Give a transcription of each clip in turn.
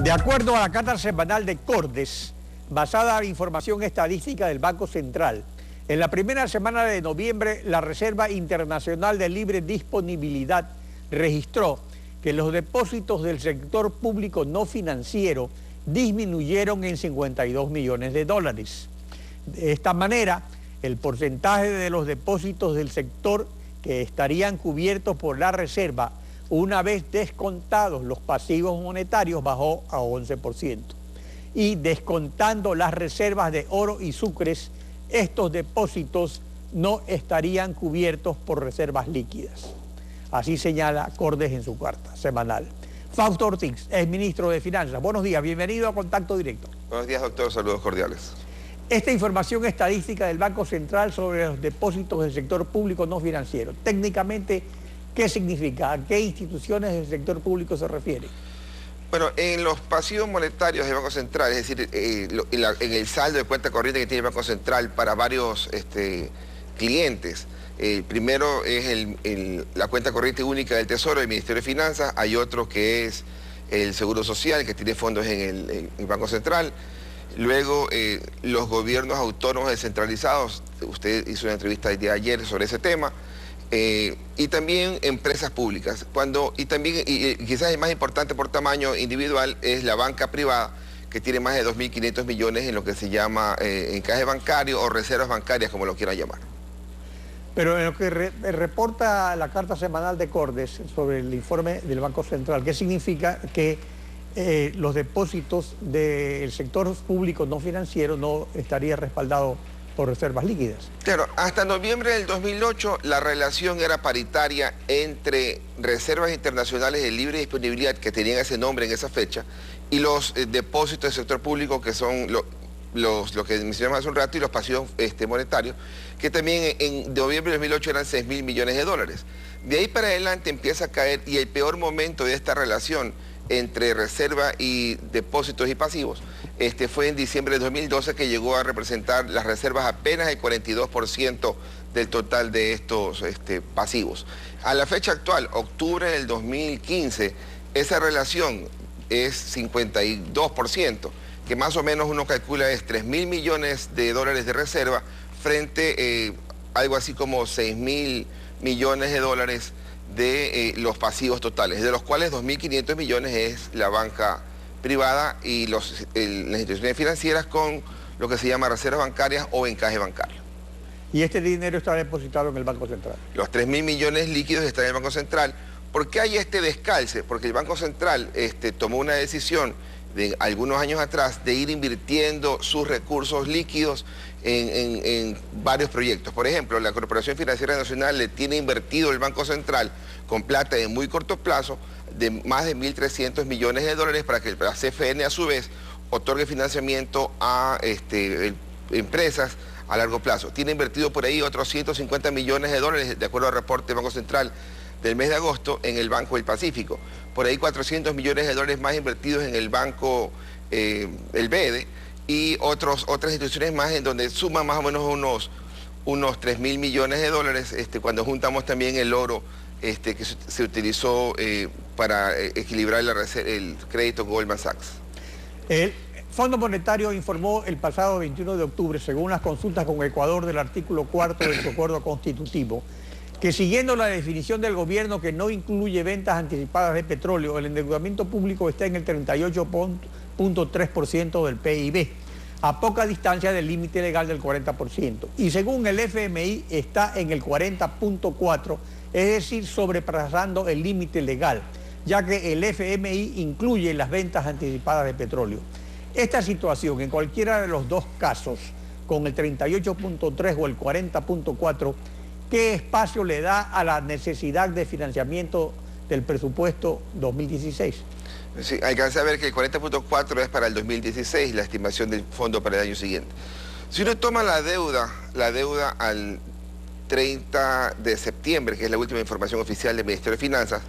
De acuerdo a la carta semanal de Cordes, basada en información estadística del Banco Central, en la primera semana de noviembre, la Reserva Internacional de Libre Disponibilidad registró que los depósitos del sector público no financiero disminuyeron en 52 millones de dólares. De esta manera, el porcentaje de los depósitos del sector que estarían cubiertos por la Reserva, una vez descontados los pasivos monetarios, bajó a 11%. Y descontando las reservas de oro y sucres, estos depósitos no estarían cubiertos por reservas líquidas. Así señala Cordes en su carta semanal. Fausto Ortiz, es ministro de Finanzas. Buenos días, bienvenido a Contacto Directo. Buenos días, doctor, saludos cordiales. Esta información estadística del Banco Central sobre los depósitos del sector público no financiero, técnicamente, ¿qué significa? ¿A qué instituciones del sector público se refiere? Bueno, en los pasivos monetarios del Banco Central, es decir, en el saldo de cuenta corriente que tiene el Banco Central para varios clientes, primero es la cuenta corriente única del Tesoro del Ministerio de Finanzas, hay otro que es el Seguro Social, que tiene fondos en el Banco Central. Luego, los gobiernos autónomos descentralizados, usted hizo una entrevista el día de ayer sobre ese tema, y también empresas públicas. Y quizás el más importante por tamaño individual es la banca privada, que tiene más de 2.500 millones en lo que se llama encaje bancario o reservas bancarias, como lo quieran llamar. Pero en lo que reporta la carta semanal de Cordes sobre el informe del Banco Central, ¿qué significa que los depósitos del sector público no financiero no estaría respaldado por reservas líquidas? Claro, hasta noviembre del 2008 la relación era paritaria entre reservas internacionales de libre disponibilidad, que tenían ese nombre en esa fecha, y los depósitos del sector público, que son lo que mencionamos hace un rato, y los pasivos monetarios, que también en noviembre del 2008 eran 6.000 millones de dólares. De ahí para adelante empieza a caer, y el peor momento de esta relación entre reserva y depósitos y pasivos fue en diciembre de 2012, que llegó a representar las reservas apenas el 42% del total de estos pasivos. A la fecha actual, octubre del 2015, esa relación es 52%, que más o menos uno calcula es 3.000 millones de dólares de reserva frente a algo así como 6.000 millones de dólares de los pasivos totales, de los cuales 2.500 millones es la banca privada y las instituciones financieras con lo que se llama reservas bancarias o encaje bancario. ¿Y este dinero está depositado en el Banco Central? Los 3.000 millones líquidos están en el Banco Central. ¿Por qué hay este descalce? Porque el Banco Central tomó una decisión de algunos años atrás de ir invirtiendo sus recursos líquidos en varios proyectos. Por ejemplo, la Corporación Financiera Nacional le tiene invertido el Banco Central con plata de muy corto plazo de más de 1.300 millones de dólares para que la CFN a su vez otorgue financiamiento a empresas a largo plazo. Tiene invertido por ahí otros 150 millones de dólares, de acuerdo al reporte del Banco Central del mes de agosto, en el Banco del Pacífico. Por ahí 400 millones de dólares más invertidos en el Banco, el BEDE, y otras instituciones más, en donde suman más o menos unos 3.000 millones de dólares, cuando juntamos también el oro que se utilizó para equilibrar el crédito Goldman Sachs. El Fondo Monetario informó el pasado 21 de octubre, según las consultas con Ecuador del artículo 4 de su acuerdo constitutivo, que siguiendo la definición del gobierno que no incluye ventas anticipadas de petróleo, el endeudamiento público está en el 38.3% del PIB, a poca distancia del límite legal del 40%. Y según el FMI está en el 40.4%, es decir, sobrepasando el límite legal, ya que el FMI incluye las ventas anticipadas de petróleo. Esta situación, en cualquiera de los dos casos, con el 38.3% o el 40.4%, ¿qué espacio le da a la necesidad de financiamiento del presupuesto 2016? Sí, alcanza a ver que el 40.4 es para el 2016, la estimación del fondo para el año siguiente. Si uno toma la deuda al 30 de septiembre, que es la última información oficial del Ministerio de Finanzas,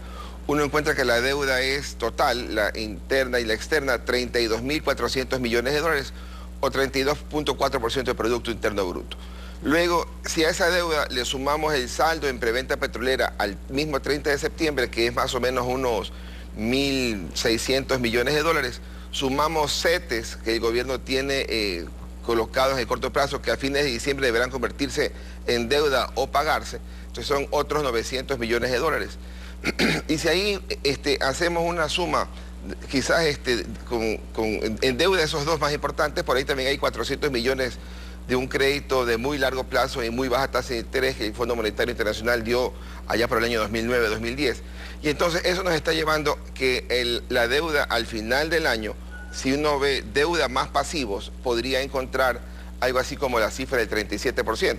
uno encuentra que la deuda es total, la interna y la externa, 32.400 millones de dólares o 32.4% del Producto Interno Bruto. Luego, si a esa deuda le sumamos el saldo en preventa petrolera al mismo 30 de septiembre, que es más o menos unos 1.600 millones de dólares, sumamos CETES que el gobierno tiene colocados en el corto plazo, que a fines de diciembre deberán convertirse en deuda o pagarse, entonces son otros 900 millones de dólares. Y si ahí hacemos una suma, quizás en deuda de esos dos más importantes, por ahí también hay 400 millones de un crédito de muy largo plazo y muy baja tasa de interés que el Fondo Monetario Internacional dio allá por el año 2009-2010. Y entonces eso nos está llevando que la deuda al final del año, si uno ve deuda más pasivos, podría encontrar algo así como la cifra del 37%.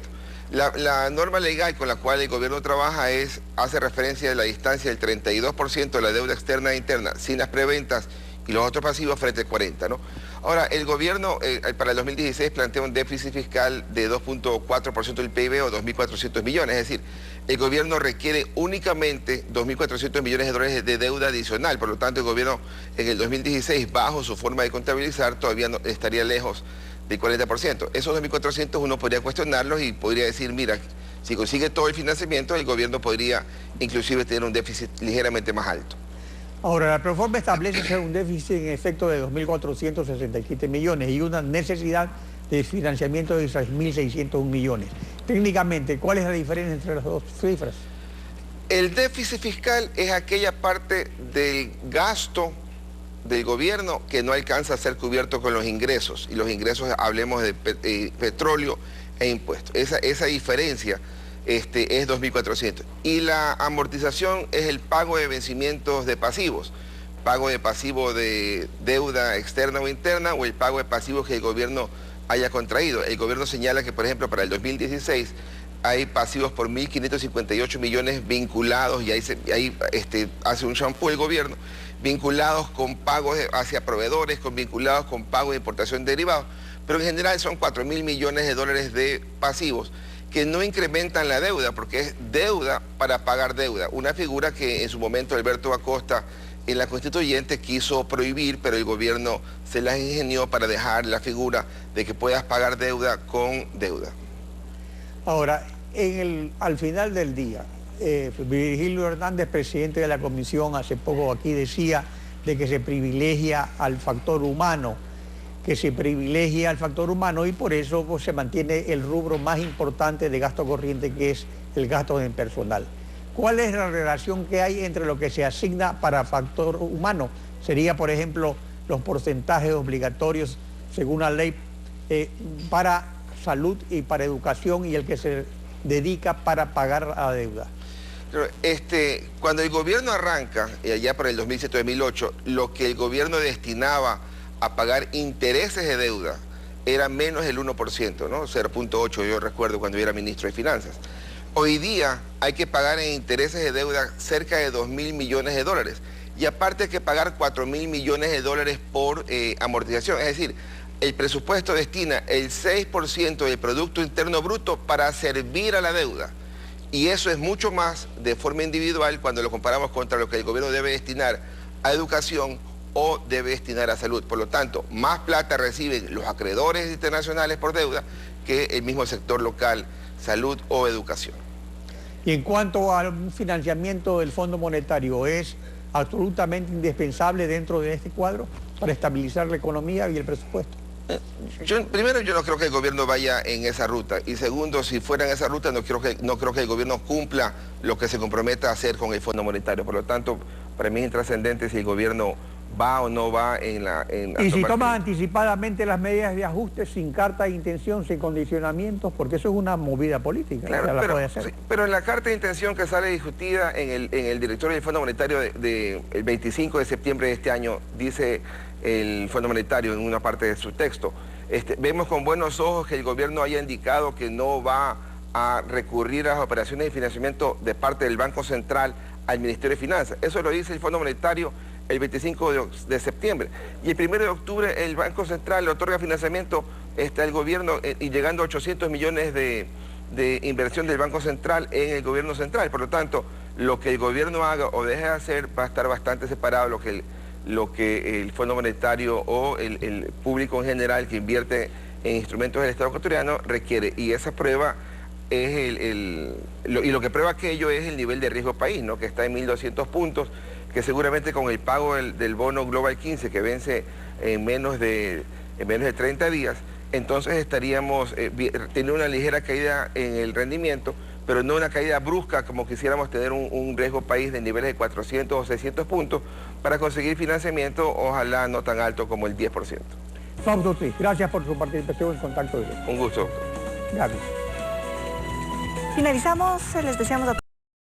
La norma legal con la cual el gobierno trabaja hace referencia a la distancia del 32% de la deuda externa e interna sin las preventas y los otros pasivos frente al 40%, ¿no? Ahora, el gobierno para el 2016 plantea un déficit fiscal de 2.4% del PIB o 2.400 millones, es decir, el gobierno requiere únicamente 2.400 millones de dólares de deuda adicional, por lo tanto el gobierno en el 2016, bajo su forma de contabilizar, todavía no, estaría lejos del 40%. Esos 2.400 uno podría cuestionarlos y podría decir, mira, si consigue todo el financiamiento, el gobierno podría inclusive tener un déficit ligeramente más alto. Ahora, la proforma establece un déficit en efecto de 2.467 millones y una necesidad de financiamiento de 6.601 millones. Técnicamente, ¿cuál es la diferencia entre las dos cifras? El déficit fiscal es aquella parte del gasto del gobierno que no alcanza a ser cubierto con los ingresos. Y los ingresos, hablemos de petróleo e impuestos. Esa diferencia es 2.400. Y la amortización es el pago de vencimientos de pasivos. Pago de pasivo de deuda externa o interna o el pago de pasivos que el gobierno haya contraído. El gobierno señala que, por ejemplo, para el 2016 hay pasivos por 1.558 millones vinculados, y ahí hace un champú el gobierno, vinculados con pagos hacia proveedores, vinculados con pagos de importación de derivados, pero en general son 4.000 millones de dólares de pasivos que no incrementan la deuda, porque es deuda para pagar deuda, una figura que en su momento Alberto Acosta en la Constituyente quiso prohibir, pero el gobierno se las ingenió para dejar la figura de que puedas pagar deuda con deuda. Ahora, al final del día, Virgilio Hernández, presidente de la comisión, hace poco aquí decía de que se privilegia al factor humano, y por eso pues, se mantiene el rubro más importante de gasto corriente, que es el gasto en personal. ¿Cuál es la relación que hay entre lo que se asigna para factor humano? Sería, por ejemplo, los porcentajes obligatorios según la ley para salud y para educación y el que se dedica para pagar la deuda. Cuando el gobierno arranca, allá por el 2007-2008, lo que el gobierno destinaba a pagar intereses de deuda era menos del 1%, ¿no? 0.8, yo recuerdo cuando yo era ministro de Finanzas. Hoy día hay que pagar en intereses de deuda cerca de 2.000 millones de dólares. Y aparte hay que pagar 4.000 millones de dólares por amortización. Es decir, el presupuesto destina el 6% del Producto Interno Bruto para servir a la deuda. Y eso es mucho más de forma individual cuando lo comparamos contra lo que el gobierno debe destinar a educación o debe destinar a salud. Por lo tanto, más plata reciben los acreedores internacionales por deuda que el mismo sector local, salud o educación. Y en cuanto al financiamiento del Fondo Monetario, ¿es absolutamente indispensable dentro de este cuadro para estabilizar la economía y el presupuesto? Primero, yo no creo que el gobierno vaya en esa ruta. Y segundo, si fuera en esa ruta, no creo que el gobierno cumpla lo que se comprometa a hacer con el Fondo Monetario. Por lo tanto, para mí es intrascendente si el gobierno va o no va y si toma anticipadamente las medidas de ajuste sin carta de intención, sin condicionamientos, porque eso es una movida política. Claro, la puede hacer. Sí, pero en la carta de intención que sale discutida en el directorio del Fondo Monetario el 25 de septiembre de este año, dice el Fondo Monetario en una parte de su texto, vemos con buenos ojos que el gobierno haya indicado que no va a recurrir a las operaciones de financiamiento de parte del Banco Central al Ministerio de Finanzas. Eso lo dice el Fondo Monetario el 25 de septiembre. Y el 1 de octubre el Banco Central le otorga financiamiento al gobierno y llegando a 800 millones de inversión del Banco Central en el gobierno central. Por lo tanto, lo que el gobierno haga o deje de hacer va a estar bastante separado lo que el Fondo Monetario o el público en general que invierte en instrumentos del Estado ecuatoriano requiere. Y esa prueba es lo que prueba aquello es el nivel de riesgo país, ¿no? Que está en 1.200 puntos, que seguramente con el pago del bono Global 15 que vence en menos de 30 días, entonces estaríamos teniendo una ligera caída en el rendimiento, pero no una caída brusca como quisiéramos tener un riesgo país de niveles de 400 o 600 puntos para conseguir financiamiento, ojalá no tan alto como el 10%. Fausto Ortiz, gracias por su participación en Contacto Directo. Un gusto, doctor. Gracias. Finalizamos, les deseamos a